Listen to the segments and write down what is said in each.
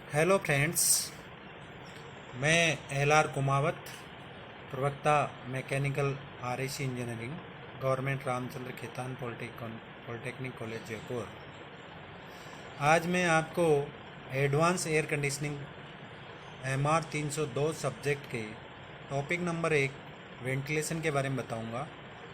Hello friends, मैं L R Kumawat, प्रवक्ता mechanical RAC engineering, government Ramchandra Khetan polytechnic college Jaipur. आज मैं आपको advance air conditioning MR 302 subject के टॉपिक नंबर 1 वेंटिलेशन के बारे में बताऊंगा।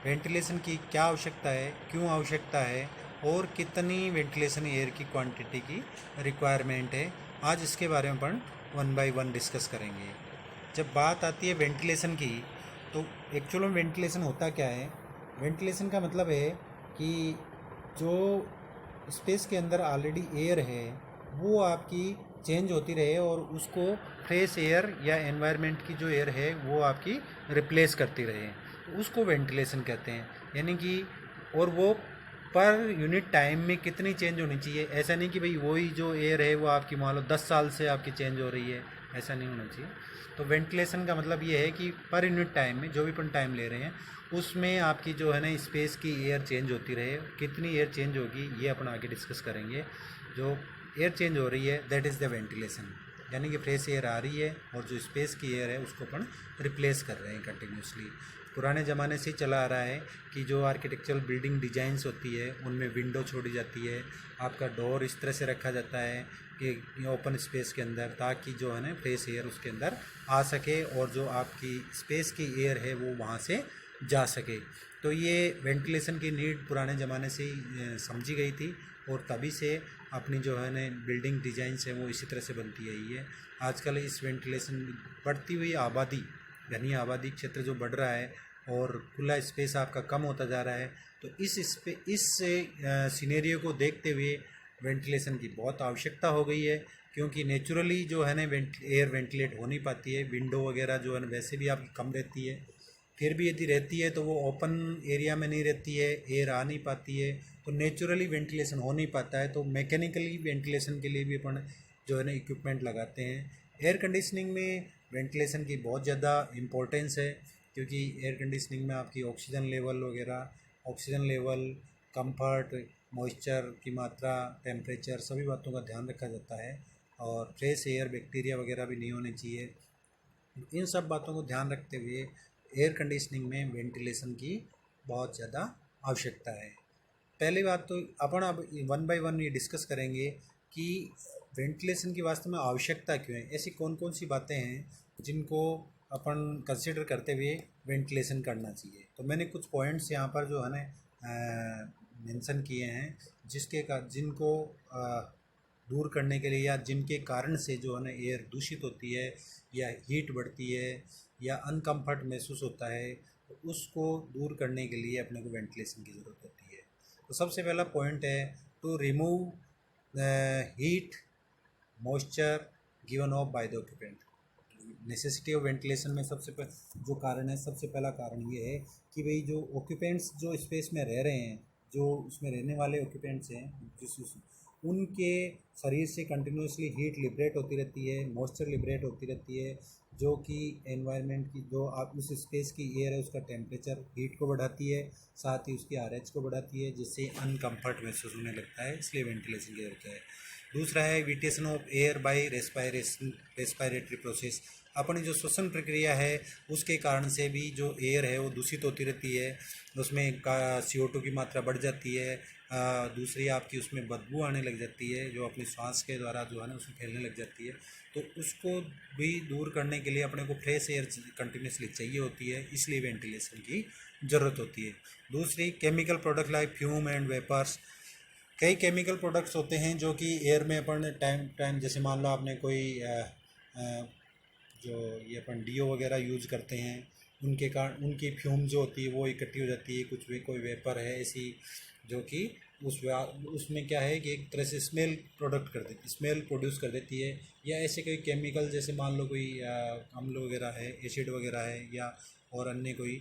वेंटिलेशन की क्या आवश्यकता है, क्यों आवश्यकता है और कितनी वेंटिलेशन एयर की क्वांटिटी की रिक्वायरमेंट है, आज इसके बारे में अपन वन बाय वन डिस्कस करेंगे। जब बात आती है वेंटिलेशन की, तो एक्चुअल में वेंटिलेशन होता क्या है। वेंटिलेशन का मतलब है कि जो स्पेस के अंदर ऑलरेडी एयर है वो आपकी चेंज होती रहे और उसको फ्रेश एयर या एनवायरनमेंट की जो एयर है वो आपकी रिप्लेस करती रहे, तो उसको वेंटिलेशन कहते हैं। यानी कि और वो पर यूनिट टाइम में कितनी चेंज होनी चाहिए। ऐसा नहीं कि भाई वही जो एयर है वो आपकी मान लो 10 साल से आपकी चेंज हो रही है, ऐसा नहीं होना चाहिए। तो वेंटिलेशन का मतलब ये है कि पर यूनिट टाइम में जो भी अपन टाइम ले रहे हैं उसमें आपकी जो है ना स्पेस की एयर चेंज होती रहे। कितनी एयर चेंज होगी ये अपन आगे डिस्कस करेंगे। जो एयर चेंज हो रही है दैट इज़ द वेंटिलेशन, यानी कि फ्रेश एयर आ रही है और जो स्पेस की एयर है उसको अपन रिप्लेस कर रहे हैं कंटिन्यूसली। पुराने ज़माने से ही चला आ रहा है कि जो आर्किटेक्चरल बिल्डिंग डिजाइंस होती है उनमें विंडो छोड़ी जाती है, आपका डोर इस तरह से रखा जाता है कि ओपन स्पेस के अंदर, ताकि जो है ना फ्रेश एयर उसके अंदर आ सके और जो आपकी स्पेस की एयर है वो वहाँ से जा सके। तो ये वेंटिलेशन की नीड पुराने ज़माने से ही समझी गई थी और तभी से अपनी जो है ना बिल्डिंग डिज़ाइंस है वो इसी तरह से बनती आई है। आजकल इस वेंटिलेशन बढ़ती हुई आबादी, घनी आबादी क्षेत्र जो बढ़ रहा है और खुला स्पेस आपका कम होता जा रहा है, तो इस सिनेरियो को देखते हुए वेंटिलेशन की बहुत आवश्यकता हो गई है। क्योंकि नेचुरली जो है ना एयर वेंटिलेट हो नहीं पाती है, विंडो वगैरह जो है ना वैसे भी आपकी कम रहती है, फिर भी यदि रहती है तो वो ओपन एरिया में नहीं रहती है, एयर आ नहीं पाती है, तो नेचुरली वेंटिलेशन हो नहीं पाता है। तो मैकेनिकली वेंटिलेशन के लिए भी अपन जो है ना इक्विपमेंट लगाते हैं। एयर कंडीशनिंग में वेंटिलेशन की बहुत ज़्यादा इम्पोर्टेंस है, क्योंकि एयर कंडीशनिंग में आपकी ऑक्सीजन लेवल वगैरह, ऑक्सीजन लेवल, कंफर्ट, मॉइस्चर की मात्रा, टेम्परेचर, सभी बातों का ध्यान रखा जाता है। और फ्रेश एयर, बैक्टीरिया वगैरह भी नहीं होने चाहिए। इन सब बातों को ध्यान रखते हुए एयर कंडीशनिंग में वेंटिलेशन की बहुत ज़्यादा आवश्यकता है। पहली बात तो अपन अब वन बाय वन ये डिस्कस करेंगे कि वेंटिलेशन की वास्तव में आवश्यकता क्यों है। ऐसी कौन कौन सी बातें हैं जिनको अपन कंसिडर करते हुए वेंटिलेशन करना चाहिए। तो मैंने कुछ पॉइंट्स यहाँ पर जो है ना मेंशन किए हैं, जिनको दूर करने के लिए या जिनके कारण से जो है ना एयर दूषित होती है या हीट बढ़ती है या अनकम्फर्ट महसूस होता है, तो उसको दूर करने के लिए अपने को वेंटिलेशन की ज़रूरत होती है। तो सबसे पहला पॉइंट है to remove heat moisture given off by the occupant. Necessity of ventilation में जो कारण है, सबसे पहला कारण ये है कि भाई जो ऑक्यूपेंट्स जो स्पेस में रह रहे हैं, जो उसमें रहने वाले ऑक्यूपेंट्स हैं, उनके शरीर से कंटिन्यूसली हीट लिबरेट होती रहती है, मॉइस्चर लिबरेट होती रहती है, जो कि एनवायरनमेंट की जो आप उस स्पेस की एयर है उसका टेम्परेचर हीट को बढ़ाती है, साथ ही उसकी RH को बढ़ाती है, जिससे अनकम्फर्ट महसूस होने लगता है। इसलिए वेंटिलेशन की जरूरत है। दूसरा है ventilation of air by respiratory process. अपनी जो श्वसन प्रक्रिया है उसके कारण से भी जो एयर है वो दूषित होती रहती है, उसमें का CO2 की मात्रा बढ़ जाती है। दूसरी आपकी उसमें बदबू आने लग जाती है, जो अपनी सांस के द्वारा जो है ना उसमें फैलने लग जाती है। तो उसको भी दूर करने के लिए अपने को फ्रेश एयर कंटिन्यूसली चाहिए होती है, इसलिए वेंटिलेशन की ज़रूरत होती है। दूसरी chemical product like fume and vapours. कई केमिकल प्रोडक्ट्स होते हैं जो कि एयर में अपन टाइम टाइम, जैसे मान लो आपने कोई जो ये अपन डीओ वगैरह यूज़ करते हैं, उनके कारण उनकी फ्यूम जो होती है वो इकट्ठी हो जाती है। कुछ भी कोई वेपर है ऐसी जो कि उसमें क्या है कि एक तरह से स्मेल प्रोड्यूस कर देती है। या ऐसे कोई केमिकल, जैसे मान लो कोई अम्ल वगैरह है, एसिड वगैरह है, या और अन्य कोई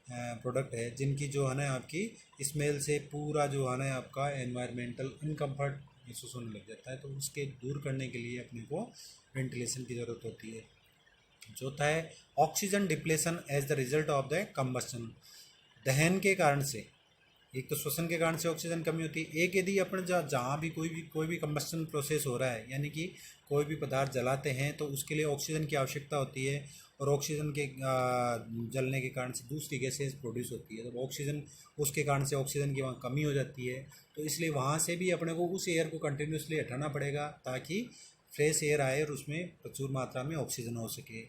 प्रोडक्ट है जिनकी जो है ना आपकी स्मेल से पूरा जो है ना आपका एनवायरमेंटल अनकम्फर्ट महसूस होने लग जाता है। तो उसके दूर करने के लिए अपने को वेंटिलेशन की ज़रूरत होती है। चौथा है oxygen depletion as the result of the combustion. दहन के कारण से एक तो श्वसन के कारण से ऑक्सीजन कमी होती है, एक यदि अपन जहाँ भी कोई भी कंबस्टन प्रोसेस हो रहा है, यानी कि कोई भी पदार्थ जलाते हैं तो उसके लिए ऑक्सीजन की आवश्यकता होती है, और ऑक्सीजन के जलने के कारण से दूसरी गैसेज प्रोड्यूस होती है, तो ऑक्सीजन उसके कारण से ऑक्सीजन की वहाँ कमी हो जाती है। तो इसलिए वहाँ से भी अपने को उस एयर को कंटिन्यूसली हटाना पड़ेगा ताकि फ्रेश एयर आए और उसमें प्रचुर मात्रा में ऑक्सीजन हो सके।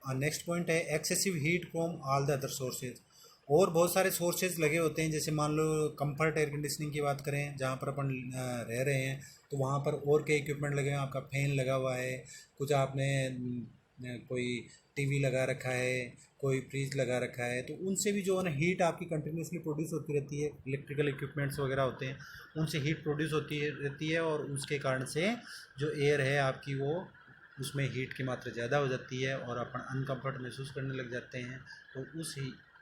नेक्स्ट पॉइंट है excessive heat from all the other sources. और बहुत सारे सोर्सेज लगे होते हैं, जैसे मान लो कंफर्ट एयर कंडीशनिंग की बात करें, जहाँ पर अपन रह रहे हैं तो वहाँ पर और कई इक्विपमेंट लगे हैं, आपका फैन लगा हुआ है, कुछ आपने कोई टीवी लगा रखा है, कोई फ्रिज लगा रखा है, तो उनसे भी जो है ना हीट आपकी कंटिन्यूसली प्रोड्यूस होती रहती है। इलेक्ट्रिकल इक्विपमेंट्स वगैरह होते हैं, उनसे हीट प्रोड्यूस होती रहती है, और उसके कारण से जो एयर है आपकी वो उसमें हीट की मात्रा ज़्यादा हो जाती है और अपन अनकम्फर्ट महसूस करने लग जाते हैं। तो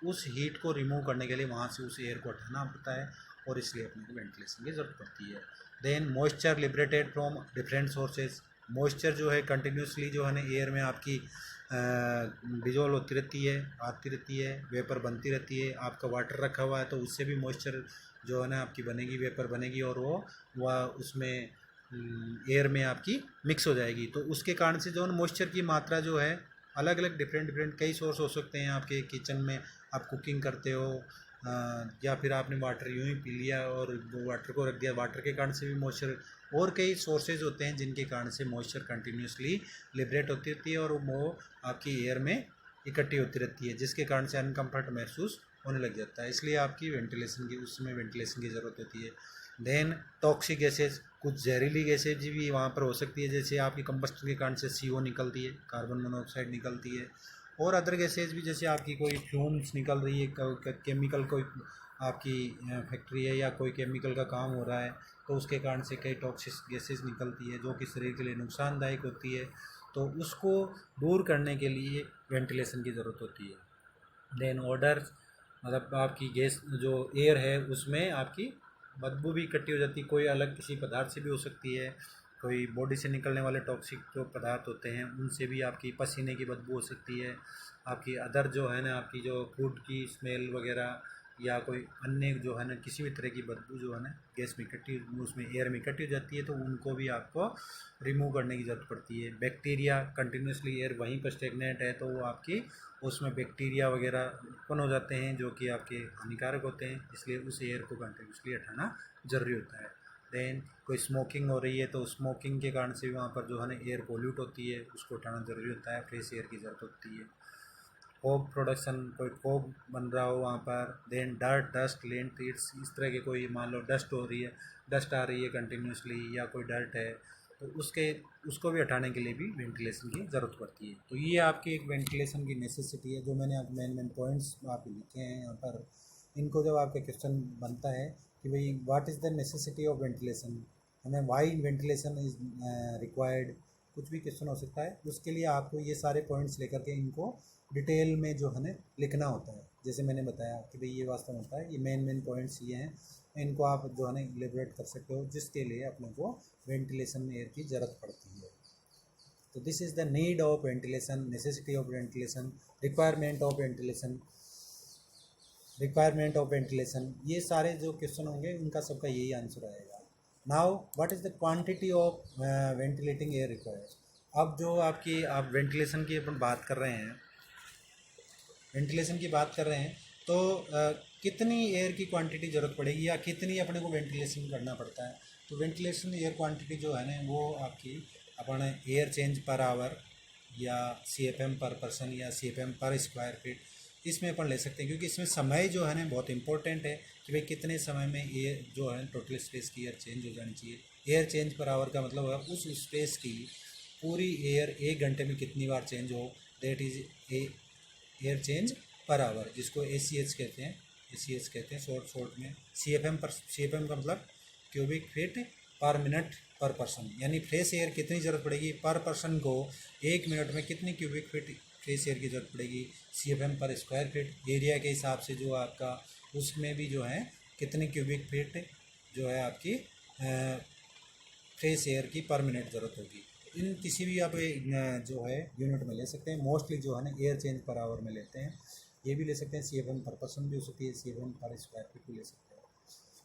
उस हीट को रिमूव करने के लिए वहाँ से उस एयर को हटाना पड़ता है, और इसलिए अपने को वेंटिलेशन की ज़रूरत पड़ती है। Then moisture liberated from different sources. Moisture जो है कंटिन्यूसली जो है ना एयर में आपकी डिजोल्व होती रहती है, आती रहती है, वेपर बनती रहती है। आपका वाटर रखा हुआ है तो उससे भी मॉइस्चर जो है ना आपकी बनेगी, वेपर बनेगी, और वह उसमें एयर में आपकी मिक्स हो जाएगी। तो उसके कारण से जो है मॉइस्चर की मात्रा जो है अलग अलग डिफरेंट कई सोर्स हो सकते हैं। आपके किचन में आप कुकिंग करते हो, या फिर आपने वाटर यूँ ही पी लिया और वो वाटर को रख दिया, वाटर के कारण से भी मॉइस्चर, और कई सोर्सेज होते हैं जिनके कारण से मॉइस्चर कंटिन्यूसली लिबरेट होती रहती है और वो आपकी एयर में इकट्ठी होती रहती है, जिसके कारण से अनकम्फर्ट महसूस होने लग जाता है। इसलिए आपकी वेंटिलेशन की उसमें वेंटिलेशन की ज़रूरत होती है। देन टॉक्सिक गैसेज, कुछ जहरीली गैसेज भी वहाँ पर हो सकती है, जैसे आपकी कंबस्टन के कारण से CO निकलती है, कार्बन मोनोऑक्साइड निकलती है, और अदर गैसेज भी, जैसे आपकी कोई फ्यूम्स निकल रही है, केमिकल कोई आपकी फैक्ट्री है या कोई केमिकल का काम हो रहा है, तो उसके कारण से कई टॉक्सिक गैसेज निकलती है जो कि शरीर के लिए नुकसानदायक होती है। तो उसको दूर करने के लिए वेंटिलेशन की ज़रूरत होती है। देन ऑडर, मतलब आपकी गैस जो एयर है उसमें आपकी बदबू भी इकट्ठी हो जाती है, कोई अलग किसी पदार्थ से भी हो सकती है, कोई बॉडी से निकलने वाले टॉक्सिक जो पदार्थ होते हैं उनसे भी आपकी पसीने की बदबू हो सकती है। आपकी अदर जो है ना आपकी जो फूड की स्मेल वगैरह, या कोई अन्य जो है ना किसी भी तरह की बदबू जो है ना गैस में इकट्ठी, उसमें एयर में इकट्ठी हो जाती है, तो उनको भी आपको रिमूव करने की ज़रूरत पड़ती है। बैक्टीरिया, कंटिन्यूसली एयर वहीं पर स्टेगनेट है तो वो आपकी उसमें बैक्टीरिया वगैरह उत्पन्न हो जाते हैं जो कि आपके हानिकारक होते हैं, इसलिए उस एयर को कंटिन्यूसली हटाना ज़रूरी होता है। देन कोई स्मोकिंग हो रही है तो स्मोकिंग के कारण से भी वहाँ पर जो है ना एयर पोल्यूट होती है, उसको हटाना ज़रूरी होता है, फ्रेश एयर की ज़रूरत होती है। फॉग प्रोडक्शन, कोई फॉग बन रहा हो वहाँ पर, देन डर्ट, डस्ट, लेंट, इस तरह के कोई मान लो डस्ट हो रही है, डस्ट आ रही है कंटिन्यूसली, या कोई डर्ट है, तो उसको भी हटाने के लिए भी वेंटिलेशन की ज़रूरत पड़ती है। तो ये आपकी एक वेंटिलेशन की नेसेसिटी है, जो मैंने आप मेन पॉइंट्स आप लिखे हैं यहाँ पर। इनको जब आपका क्वेश्चन बनता है कि भाई what is the necessity of ventilation, हमें वाई वेंटिलेशन इज़ रिक्वायर्ड, कुछ भी क्वेश्चन हो सकता है, उसके लिए आपको ये सारे पॉइंट्स लेकर के इनको डिटेल में जो है ना लिखना होता है। जैसे मैंने बताया कि भाई ये वास्तव में होता है, ये मेन पॉइंट्स ये हैं, इनको आप जो है ना इलेबरेट कर सकते हो, जिसके लिए अपने को वेंटिलेशन एयर की ज़रूरत पड़ती है। तो this is the need of ventilation, necessity of ventilation, requirement of ventilation, requirement of ventilation, ये सारे जो क्वेश्चन होंगे उनका सबका यही आंसर आएगा। Now what is the quantity of ventilating air required. अब जो आपकी आप वेंटिलेशन की अपन बात कर रहे हैं, वेंटिलेशन की बात कर रहे हैं, तो कितनी एयर की क्वांटिटी ज़रूरत पड़ेगी या कितनी अपने को वेंटिलेशन करना पड़ता है। तो वेंटिलेशन एयर क्वांटिटी जो है ना वो आपकी अपन एयर चेंज पर आवर, या CFM पर पर्सन, या CFM पर स्क्वायर फीट, इसमें अपन ले सकते हैं, क्योंकि इसमें समय जो है ना बहुत इंपॉर्टेंट है कि भाई कितने समय में एयर जो है टोटल स्पेस की एयर चेंज हो जानी चाहिए। एयर चेंज पर आवर का मतलब है उस स्पेस की पूरी एयर 1 घंटे में कितनी बार चेंज हो, that is air change per hour, जिसको ACH कहते हैं, ACH कहते हैं शॉर्ट में। CFM का मतलब क्यूबिक फीट पर मिनट पर पर्सन, यानी फ्रेश एयर कितनी ज़रूरत पड़ेगी पर पर्सन को, 1 मिनट में कितनी क्यूबिक फीट फ्रेश एयर की ज़रूरत पड़ेगी। CFM पर स्क्वायर फीट एरिया के हिसाब से जो आपका उसमें भी जो है कितनी क्यूबिक फीट जो है आपकी फ्रेश एयर की पर मिनट ज़रूरत होगी। इन किसी भी आप जो है यूनिट में ले सकते हैं, मोस्टली जो है ना एयर चेंज पर आवर में लेते हैं। ये भी ले सकते हैं, CFM पर पर्सन भी हो सकती है, CFM पर स्क्वायर फीट भी ले सकते हैं।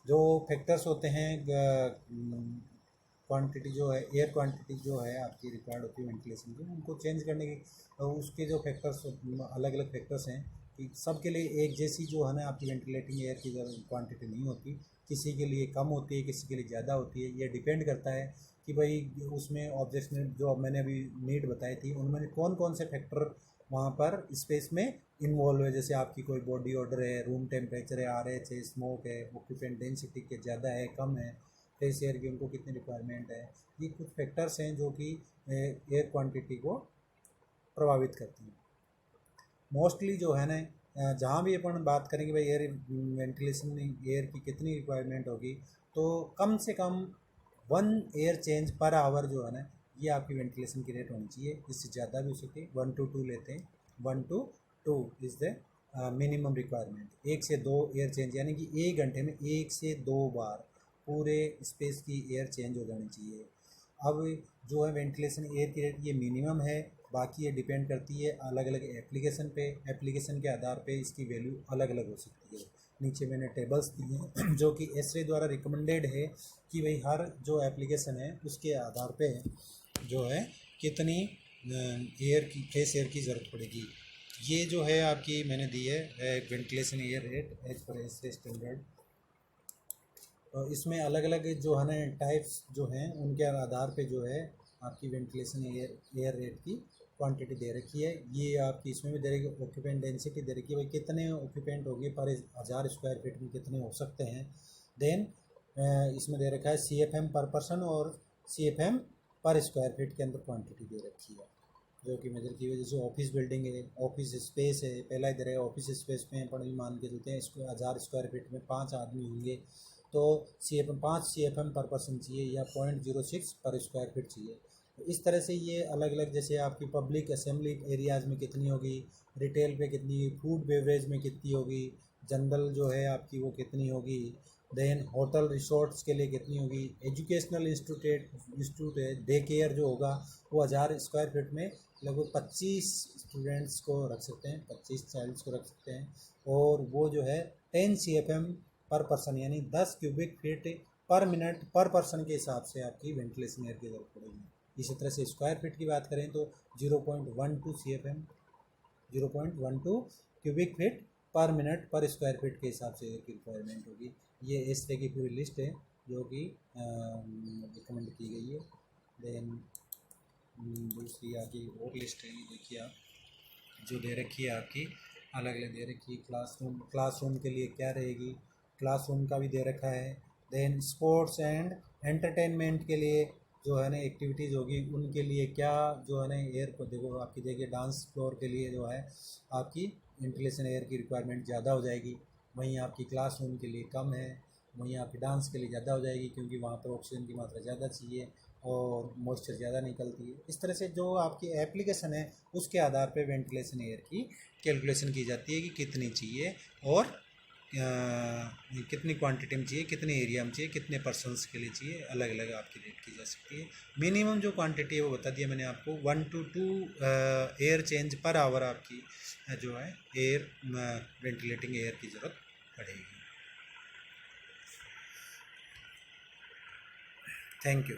जो फैक्टर्स होते हैं क्वांटिटी जो है, एयर क्वांटिटी जो है आपकी रिक्वायर्ड होती है वेंटिलेशन की, उनको चेंज करने की उसके जो फैक्टर्स अलग अलग फैक्टर्स हैं कि सबके लिए एक जैसी जो है ना आपकी वेंटिलेटिंग एयर की क्वांटिटी नहीं होती, किसी के लिए कम होती है, किसी के लिए ज़्यादा होती है। ये डिपेंड करता है कि भाई उसमें ऑब्जेक्ट्स में जो मैंने अभी नीड बताई थी उनमें कौन कौन से फैक्टर वहाँ पर स्पेस में इन्वॉल्व है। जैसे आपकी कोई बॉडी ऑर्डर है, रूम टेम्परेचर है, RH है, स्मोक है, ऑक्यूपेंट डेंसिटी के ज़्यादा है कम है, फ्रेश एयर की उनको कितनी रिक्वायरमेंट है। ये कुछ फैक्टर्स हैं जो कि एयर क्वांटिटी को प्रभावित करती हैं। मोस्टली जो है ना जहाँ भी अपन बात करेंगे भाई एयर वेंटिलेशन एयर की कितनी रिक्वायरमेंट होगी, तो कम से कम 1 एयर चेंज पर आवर जो है ना ये आपकी वेंटिलेशन की रेट होनी चाहिए। इससे ज़्यादा भी हो सकती है, 1 to 2 लेते हैं, 1 to 2 is the minimum requirement. 1 से 2 एयर चेंज, यानी कि 1 घंटे में 1 से 2 बार पूरे स्पेस की एयर चेंज हो जानी चाहिए। अब जो है वेंटिलेशन एयर की रेट ये मिनिमम है, बाकी ये डिपेंड करती है अलग अलग एप्लीकेशन पे। एप्लीकेशन के आधार पे इसकी वैल्यू अलग अलग हो सकती है। नीचे मैंने टेबल्स दिए हैं जो कि एसरे द्वारा रिकमेंडेड है कि भाई हर जो एप्लीकेशन है उसके आधार पे जो है कितनी एयर की फ्रेश एयर की ज़रूरत पड़ेगी। ये जो है आपकी मैंने दी है ventilation air rate as per एसरे standard. तो इसमें अलग अलग जो है ना टाइप्स जो हैं उनके आधार पे जो है आपकी वेंटिलेशन एयर रेट की क्वांटिटी दे रखी है। ये आपकी इसमें भी दे रखी है, ऑक्यूपेंट डेंसिटी दे रखी है, भाई कितने ऑक्यूपेंट होगी पर 1000 स्क्वायर फीट में कितने हो सकते हैं। देन इसमें दे रखा है CFM पर पर्सन और CFM पर स्क्वायर फीट के अंदर क्वांटिटी दे रखी है जो कि मेजर की वजह से ऑफिस बिल्डिंग है, ऑफिस स्पेस है, पहला इधर है ऑफिस स्पेस में अपन मान के चलते हैं इसको 1000 स्क्वायर फीट में 5 आदमी होंगे तो CFM 5 CFM पर पर्सन चाहिए या 0.06 पर स्क्वायर फीट चाहिए। तो इस तरह से ये अलग अलग, जैसे आपकी पब्लिक असेंबली एरियाज़ में कितनी होगी, रिटेल पे कितनी, फूड बेवरेज में कितनी होगी, जनरल जो है आपकी वो कितनी होगी, देन होटल रिसोर्ट्स के लिए कितनी होगी, एजुकेशनल इंस्टीट्यूट है, डे केयर जो होगा वो 1000 स्क्वायर फीट में लगभग 25 स्टूडेंट्स को रख सकते हैं, 25 चाइल्ड्स को रख सकते हैं। और वो जो है 10 CFM पर पर्सन यानी 10 क्यूबिक फीट पर मिनट पर पर्सन के हिसाब से आपकी वेंटिलेशन एयर की ज़रूरत पड़ेगी। इसी तरह से स्क्वायर फीट की बात करें तो 0.12 CFM 0.12 क्यूबिक फीट पर मिनट पर स्क्वायर फीट के हिसाब से एयर की रिक्वायरमेंट होगी। ये इस तरह की पूरी लिस्ट है जो कि रिकमेंड की गई है। देन दूसरी आगे और लिस्ट है, देखिए आप जो दे रखी है आपकी अलग अलग दे रखी है। क्लासरूम के लिए क्या रहेगी, क्लासरूम का भी दे रखा है। देन स्पोर्ट्स एंड एंटरटेनमेंट के लिए जो है ना एक्टिविटीज़ होगी उनके लिए क्या जो है ना एयर को देखो आपकी, देखिए डांस फ्लोर के लिए जो है आपकी वेंटिलेशन एयर की रिक्वायरमेंट ज़्यादा हो जाएगी, वहीं आपकी क्लासरूम के लिए कम है, वहीं आपकी डांस के लिए ज़्यादा हो जाएगी क्योंकि वहाँ पर ऑक्सीजन की मात्रा ज़्यादा चाहिए और मॉइस्चर ज़्यादा निकलती है। इस तरह से जो आपकी एप्लीकेशन है उसके आधार पर वेंटिलेशन एयर की कैलकुलेशन की जाती है कि कितनी चाहिए और कितनी क्वांटिटी में चाहिए, कितने एरिया में चाहिए, कितने पर्सनस के लिए चाहिए, अलग अलग आपकी रेट की जा सकती है। मिनिमम जो क्वांटिटी है वो बता दिया मैंने आपको, 1 to 2 air change per hour आपकी जो है एयर वेंटिलेटिंग एयर की ज़रूरत पड़ेगी। Thank you.